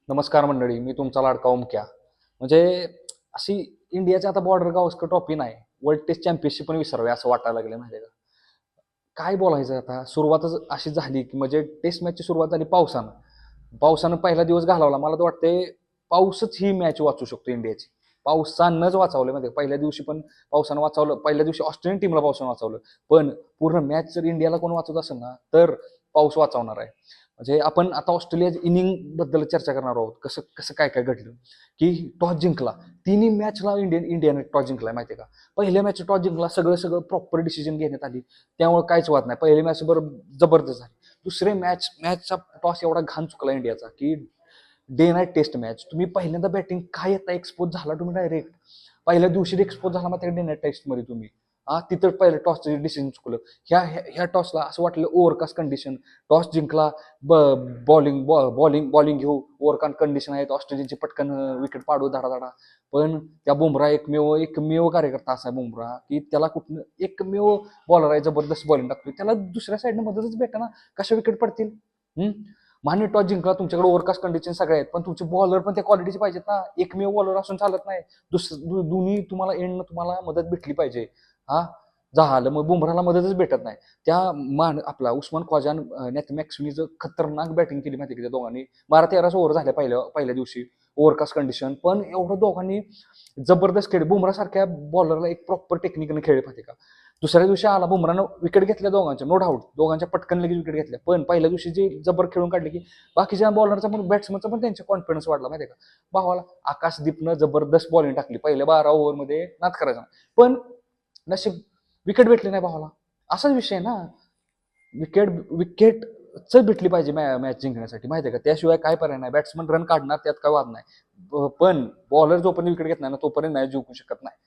नमस्कार मंडळी, मी तुमचा लाडका ओमक्या. म्हणजे अशी इंडियाची आता बॉर्डर गावस्कर ट्रॉफी नाही, वर्ल्ड टेस्ट चॅम्पियनशिप पण विसरावी असं वाटायला लागलं माहिती का. काय बोलायचं आता, सुरुवातच अशी झाली की म्हणजे टेस्ट मॅचची सुरुवात झाली पावसानं. पावसानं पहिला दिवस घालवला. मला तर वाटतंय पाऊसच ही मॅच वाचू शकतो इंडियाची. पावसानंच वाचवलं माहिती पहिल्या दिवशी पण पावसानं वाचवलं. पहिल्या दिवशी ऑस्ट्रेलियन टीमला पावसानं वाचवलं. पण पूर्ण मॅच जर इंडियाला कोण वाचवत असेल ना, तर पाऊस वाचवणार आहे. म्हणजे आपण आता ऑस्ट्रेलिया इनिंग बद्दल चर्चा करणार आहोत. कसं कसं काय काय घडलं की टॉस जिंकला. तिन्ही मॅचला इंडियाने टॉस जिंकलाय माहिती आहे का. पहिल्या मॅच टॉस जिंकला, सगळं सगळं प्रॉपर डिसिजन घेण्यात आली, त्यामुळे काहीच वाद नाही. पहिली मॅच बरोबर जबरदस्त झाली. दुसरे मॅचचा टॉस एवढा घाण चुकला इंडियाचा की डे नाईट टेस्ट मॅच. तुम्ही पहिल्यांदा बॅटिंग काय येता एक्सपोज झाला तुम्ही डायरेक्ट. पहिल्या दिवशी एक्सपोज झाला मात्र डे नाईट टेस्टमध्ये तुम्ही. तिथं पहिलं टॉसचं डिसिजन चुकलं. ह्या टॉसला असं वाटलं ओव्हरकास्ट कंडिशन. टॉस जिंकला, बॉलिंग घेऊ, ओव्हरकास्ट कंडिशन आहेत, ऑस्ट्रेलियाची पटकन विकेट पाडू धाडाधाडा. पण त्या बुमरा एकमेव कार्यकर्ता असा आहे बुमरा की त्याला कुठनं एकमेव बॉलर आहे, जबरदस्त बॉलिंग टाकतो, त्याला दुसऱ्या साईडनं मदतच भेटा. कशा विकेट पडतील. मान्य टॉस जिंकला, तुमच्याकडे ओव्हरकास्ट कंडिशन सगळे आहेत, पण तुमचे बॉलर पण त्या क्वालिटीचे पाहिजेत ना. एकमेव बॉलर असून चालत नाही. दोन्ही तुम्हाला एंडनं तुम्हाला मदत भेटली पाहिजे. हा झालं मग बुमराला मदतच भेटत नाही. आपला उस्मान ख्वाजा नॅथ मॅक्सवेलचं खतरनाक बॅटिंग केली माहिती का त्या दोघांनी. 12-13 ओव्हर झाल्या पहिल्या दिवशी ओव्हरकास्ट कंडिशन, पण एवढं दोघांनी जबरदस्त खेळ. बुमरासारख्या बॉलरला एक प्रॉपर टेक्निकने खेळ माहिती का. दुसऱ्या दिवशी आला बुमरानं विकेट घेतल्या दोघांच्या, नो डाऊट दोघांच्या पटकन लगेच विकेट घेतल्या. पण पहिल्या दिवशी जे जबर खेळून काढले की बाकीच्या बॉलरचा पण बॅट्समनचा पण त्यांचा कॉन्फिडन्स वाढला माहिती का. भावाला आकाशदीपनं जबरदस्त बॉलिंग टाकली पहिल्या 12 ओव्हरमध्ये, नाद करायचा. पण नशीब विकेट भेटली नाही भावाला. असाच विषय ना. विकेटच भेटली पाहिजे मॅच जिंकण्यासाठी माहिती आहे का. त्याशिवाय काय पर्याय नाही. बॅट्समन रन काढणार, त्यात काय वाद नाही. पण बॉलर जोपर्यंत विकेट घेत नाही ना, तोपर्यंत मॅच जिंकू शकत नाही.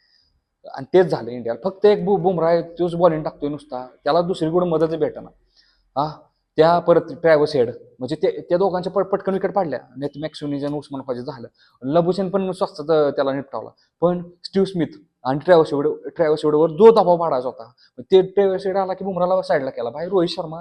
आणि तेच झालं इंडियाला. फक्त एक बुमरा आहे, तोच बॉलिंग टाकतोय नुसता, त्याला दुसरीकडून मदत भेटना. हा त्या परत ट्रॅव्हस हेड, म्हणजे त्या दोघांच्या पटकन विकेट पाडल्या. नेट मॅक्सवेल आणि उस्मान ख्वाजा झालं. लबुशेन पण स्वस्त त्याला निपटावला. पण स्टीव्ह स्मिथ आणि ट्रॅव्हस हेडवर जो दबाव पाडायचा होता, ते ट्रॅव्हस हेड आला की बुमराला साईडला केला. भाई रोहित शर्मा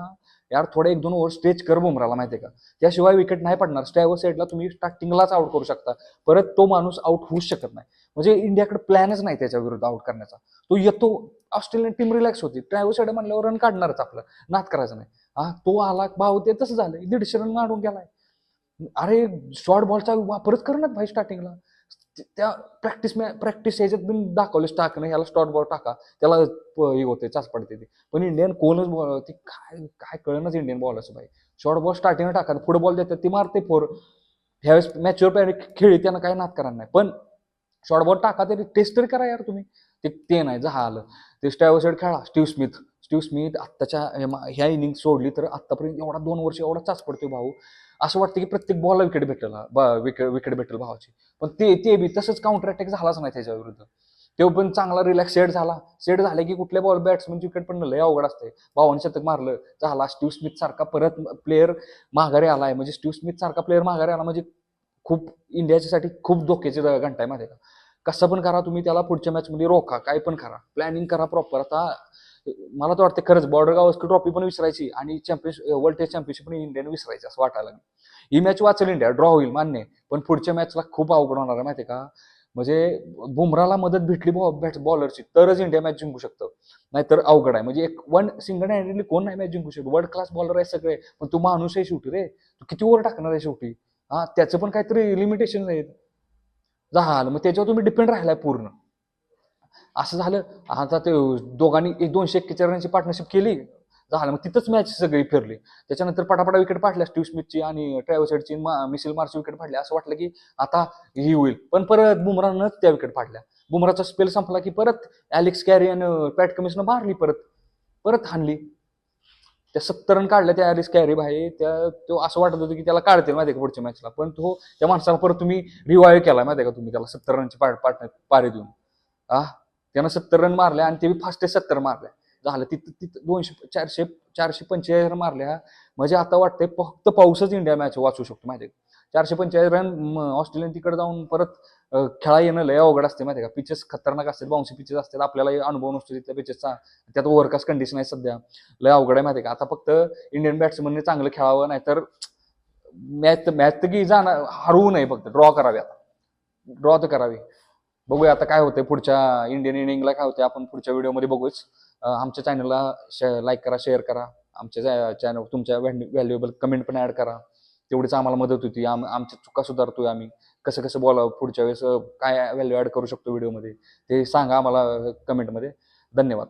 यार थोडे 1-2 ओव्हर स्टेच कर बुमराला माहितीये का. त्याशिवाय विकेट नाही पडणार. ट्रॅव्हस हेडला तुम्ही स्टार्टिंगलाच आउट करू शकता, परत तो माणूस आउट होऊच शकत नाही. म्हणजे इंडियाकडे प्लॅनच नाही त्याच्या विरुद्ध आउट करण्याचा. तो येतो, ऑस्ट्रेलियन टीम रिलॅक्स होती. ट्रॅव्हस हेड म्हणल्यावर रन काढणारच आपलं, नाद करायचं नाही. तो आला भाऊ, ते तसं झालं, 150 रन मारून गेलाय. अरे शॉर्ट बॉलचा वापरच करणार भाई स्टार्टिंगला. त्या प्रॅक्टिस ह्याच्यात पण दाखवलं टाकणं, ह्याला शॉर्ट बॉल टाका, त्याला हे होते, चाच पडते ते. पण इंडियन कोणच बॉल ते काय काय कळणच इंडियन बॉल असं भाई. शॉर्ट बॉल स्टार्टिंगला टाका, पुढे बॉल देतात ती मारते फोर. ह्यावेळेस मॅचवर प्लेअर खेळी त्यांना काय नाद करणार नाही. पण शॉर्ट बॉल टाका तरी टेस्ट तरी करा यार तुम्ही. ते नाही झालं. ते स्टॅव्हर्ड खेळा. स्टीव्ह स्मिथ आत्ताच्या ह्या इनिंग सोडली तर आत्तापर्यंत एवढा 2 वर्ष एवढा चाच पडतोय भाऊ. असं वाटतं की प्रत्येक बॉलला विकेट भेटेल, विकेट भेटेल भावाची. पण ते बी तसंच काउंटर अटॅक झालाच नाही त्याच्या विरुद्ध. तो पण चांगला रिलॅक्स सेट झाले की कुठल्या बॉल बॅट्समनची विकेट पण लय अवघड असते. भावाने शतक मारलं झाला. स्टीव्ह स्मिथ सारखा परत प्लेअर माघारी आलाय, म्हणजे स्टीव्ह स्मिथ सारखा प्लेअर माघारी आला म्हणजे खूप इंडियाच्यासाठी खूप धोक्याची घंटा आहे माहिती का. कसं पण करा तुम्ही त्याला पुढच्या मॅचमध्ये रोखा, काय पण करा, प्लॅनिंग करा प्रॉपर. आता मला तर वाटतं खरंच बॉर्डर गावस्कर ट्रॉफी पण विसरायची आणि वर्ल्ड टेस्ट चॅम्पियनशिप पण इंडियाने विसरायची असं वाटायला लागलं. ही मॅच वाचेल इंडिया, ड्रॉ होईल मान्य, पण पुढच्या मॅचला खूप अवघड होणार आहे माहिती का. म्हणजे बुमराला मदत भेटली बॉलरची तरच इंडिया मॅच जिंकू शकतं, नाहीतर अवघड आहे. म्हणजे एक सिंगल हँडेडली कोण नाही मॅच जिंकू शकतो. वर्ल्ड क्लास बॉलर आहे सगळे, पण तू माणूस आहे शेवटी रे. तू किती ओव्हर टाकणार आहे शेवटी. त्याचं पण काहीतरी लिमिटेशन आहेत. झालं मग त्याच्यावर तुम्ही डिपेंड राहिलाय पूर्ण. असं झालं. आता ते दोघांनी 241 रनची पार्टनरशिप केली, झालं मग तिथंच मॅच सगळी फिरली. त्याच्यानंतर पटापटा विकेट पाडल्या स्टीव्ह स्मिथची आणि ट्रॅव्हस हेडची, मिशेल मार्चची विकेट पाडल्या. असं वाटलं की आता ही होईल, पण परत बुमरानंच त्या विकेट पाडल्या. बुमराचा स्पेल संपला की परत ॲलेक्स कॅरी आणि पॅट कमिन्सनं मारली, परत परत हाणली. त्या 70 रन काढल्या त्या ॲलेक्स कॅरी भाई. तो असं वाटत होतं की त्याला काढतील माहिती का पुढच्या मॅचला, पण तो त्या माणसाला परत तुम्ही रिवाईव्ह केला माहिती का तुम्ही, त्याला 70 रनची पारी देऊन. आ त्यानं 70 रन मारल्या आणि ते फास्टेस्ट 70 मारल्या. झालं तिथं तिथं 445 रन मारल्या. म्हणजे आता वाटतंय फक्त पाऊसच इंडिया मॅच वाचू शकतो माहिती का. 445 रन ऑस्ट्रेलियन तिकडे जाऊन परत खेळा येणं लय अवघड असते माहिती का. पिचेस खतरनाक असतात, बाउन्सी पिचेस असतात, आपल्याला अनुभव नसतो तिथल्या पिचेसचा. त्यात ओव्हरकास्ट कंडिशन आहे सध्या, लय अवघड आहे माहिती का. आता फक्त इंडियन बॅट्समनने चांगलं खेळावं, नाहीतर मॅच मॅच तर की जाणार हरवू नये, फक्त ड्रॉ करावी. आता ड्रॉ तर करावी. बघूया आता काय होतंय पुढच्या इंडियन इनिंगला काय होते आपण पुढच्या व्हिडिओमध्ये बघूच. आमच्या चॅनलला लाईक करा, शेअर करा. आमच्या चॅनल तुमच्या व्हॅल्युएबल कमेंट पण ऍड करा. तेवढीच आम्हाला मदत होती. आमच्या चुका सुधारतोय आम्ही. कसं कसं बोलावं पुढच्या वेळेस, काय व्हॅल्यू ऍड करू शकतो व्हिडिओमध्ये ते सांगा आम्हाला कमेंटमध्ये. धन्यवाद.